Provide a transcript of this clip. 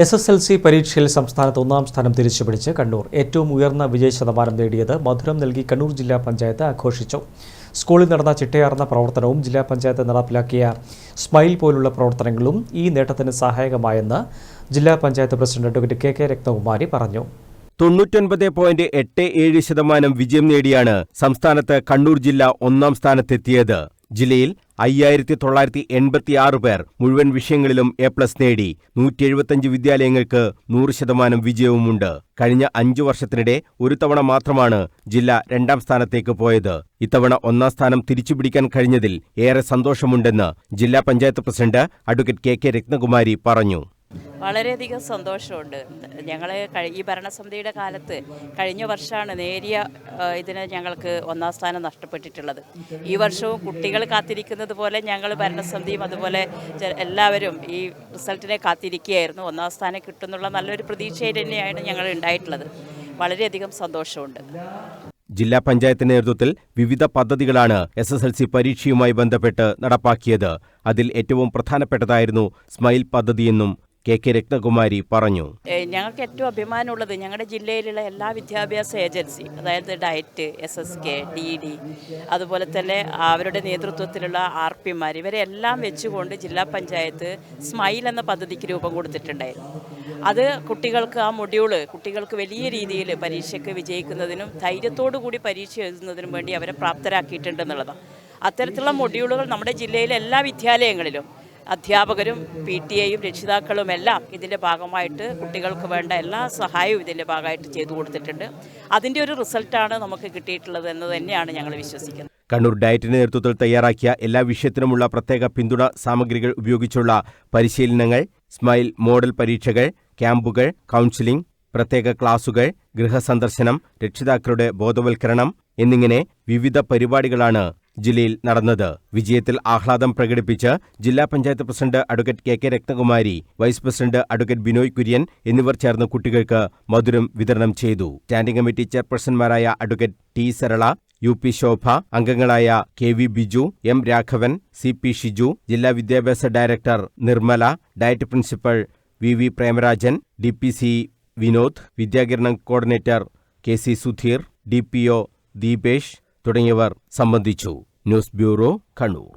SSLC പരീക്ഷയിൽ സംസ്ഥാനത്ത് ഒന്നാം സ്ഥാനം തിരിച്ചുപിടിച്ച് കണ്ണൂർ ഏറ്റവും ഉയർന്ന വിജയശതമാനം നേടിയത് മധുരം നൽകി കണ്ണൂർ ജില്ലാ പഞ്ചായത്ത് ആഘോഷിച്ചു. സ്കൂളിൽ നടന്ന ചിട്ടയാർന്ന പ്രവർത്തനവും ജില്ലാ പഞ്ചായത്ത് നടപ്പിലാക്കിയ സ്മൈൽ പോലുള്ള പ്രവർത്തനങ്ങളും ഈ നേട്ടത്തിന് സഹായകമായെന്ന് ജില്ലാ panchayat president advocate KK Ratnakumari പറഞ്ഞു. 99.87% വിജയം നേടിയാണ് സംസ്ഥാനത്ത് കണ്ണൂർ ജില്ല ഒന്നാം സ്ഥാനത്തെത്തിയത്. ജില്ലയിൽ 5986 പേർ മുഴുവൻ വിഷയങ്ങളിലും A+ നേടി. 175 വിദ്യാലയങ്ങൾക്ക് 100% വിജയവുമുണ്ട്. കഴിഞ്ഞ 5 വർഷത്തിനിടെ ഒരു തവണ മാത്രമാണ് ജില്ല രണ്ടാം സ്ഥാനത്തേക്ക് പോയത്. ഇത്തവണ ഒന്നാം സ്ഥാനം തിരിച്ചുപിടിക്കാൻ കഴിഞ്ഞതിൽ ഏറെ സന്തോഷമുണ്ടെന്ന് ജില്ലാ panchayat president advocate KK Ratnakumari പറഞ്ഞു. വളരെയധികം സന്തോഷമുണ്ട്. ഞങ്ങൾ ഈ ഭരണസമിതിയുടെ കാലത്ത് കഴിഞ്ഞ വർഷമാണ് നേരിയ ഇതിന് ഞങ്ങൾക്ക് ഒന്നാം സ്ഥാനം നഷ്ടപ്പെട്ടിട്ടുള്ളത്. ഈ വർഷവും കുട്ടികൾ കാത്തിരിക്കുന്നത് പോലെ ഞങ്ങൾ ഭരണസമിതിയും അതുപോലെ എല്ലാവരും ഈ റിസൾട്ടിനെ കാത്തിരിക്കുകയായിരുന്നു. ഒന്നാം സ്ഥാനം കിട്ടുന്നുള്ള നല്ലൊരു പ്രതീക്ഷയിൽ തന്നെയാണ് ഞങ്ങൾ ഉണ്ടായിട്ടുള്ളത്. വളരെയധികം സന്തോഷമുണ്ട്. ജില്ലാ പഞ്ചായത്തിന്റെ നേതൃത്വത്തിൽ വിവിധ പദ്ധതികളാണ് SSLC പരീക്ഷയുമായി ബന്ധപ്പെട്ട് നടപ്പാക്കിയത്. അതിൽ ഏറ്റവും പ്രധാനപ്പെട്ടതായിരുന്നു സ്മൈൽ പദ്ധതിയെന്നും KK രത്നകുമാരി പറഞ്ഞു. ഞങ്ങൾക്ക് ഏറ്റവും അഭിമാനമുള്ളത് ഞങ്ങളുടെ ജില്ലയിലുള്ള എല്ലാ വിദ്യാഭ്യാസ ഏജൻസി, അതായത് ഡയറ്റ്, SSK, DD, അതുപോലെ തന്നെ അവരുടെ നേതൃത്വത്തിലുള്ള RPമാർ, ഇവരെല്ലാം വെച്ചുകൊണ്ട് ജില്ലാ പഞ്ചായത്ത് സ്മൈൽ എന്ന പദ്ധതിക്ക് രൂപം കൊടുത്തിട്ടുണ്ടായിരുന്നു. അത് കുട്ടികൾക്ക് ആ മൊഡ്യൂള് കുട്ടികൾക്ക് വലിയ രീതിയിൽ പരീക്ഷയ്ക്ക് വിജയിക്കുന്നതിനും ധൈര്യത്തോടു കൂടി പരീക്ഷ എഴുതുന്നതിനും വേണ്ടി അവരെ പ്രാപ്തരാക്കിയിട്ടുണ്ടെന്നുള്ളതാണ്. അത്തരത്തിലുള്ള മൊഡ്യൂളുകൾ നമ്മുടെ ജില്ലയിലെ എല്ലാ വിദ്യാലയങ്ങളിലും അധ്യാപകരും PTA-യും രക്ഷിതാക്കളും എല്ലാം ഇതിൻ്റെ ഭാഗമായിട്ട് കുട്ടികൾക്ക് വേണ്ട എല്ലാ സഹായവും ഇതിൻ്റെ ഭാഗമായിട്ട് ചെയ്തു കൊടുത്തിട്ടുണ്ട്. അതിൻ്റെ ഒരു റിസൾട്ടാണ് നമുക്ക് കിട്ടിയിട്ടുള്ളത് എന്ന് തന്നെയാണ് ഞങ്ങൾ വിശ്വസിക്കുന്നത്. കണ്ണൂർ ഡയറ്റിന്റെ നേതൃത്വത്തിൽ തയ്യാറാക്കിയ എല്ലാ വിഷയത്തിനുമുള്ള പ്രത്യേക പിന്തുണ സാമഗ്രികൾ ഉപയോഗിച്ചുള്ള പരിശീലനങ്ങൾ, സ്മൈൽ മോഡൽ പരീക്ഷകൾ, ക്യാമ്പുകൾ, കൗൺസിലിംഗ്, പ്രത്യേക ക്ലാസുകൾ, ഗൃഹസന്ദർശനം, രക്ഷിതാക്കളുടെ ബോധവൽക്കരണം എന്നിങ്ങനെ വിവിധ പരിപാടികളാണ് ജില്ലയിൽ നടന്നത്. വിജയത്തിൽ ആഹ്ലാദം പ്രകടിപ്പിച്ച് ജില്ലാ panchayat president advocate KK Ratnakumari, vice president advocate Binoy Kurian എന്നിവർ ചേർന്ന് കുട്ടികൾക്ക് മധുരം വിതരണം ചെയ്തു. സ്റ്റാൻഡിംഗ് കമ്മിറ്റി ചെയർപേഴ്സൺമാരായ advocate T Sarala, UP Shobha, അംഗങ്ങളായ KV Biju, M Raghavan, CP Shiju, ജില്ലാ വിദ്യാഭ്യാസ director Nirmala, diet principal VV Premarajan, DPC Vinod, Vidyakiranam coordinator KC Sudheer, DPO Deepesh തുടങ്ങിയവർ സംബന്ധിച്ചു. News bureau, Kannur.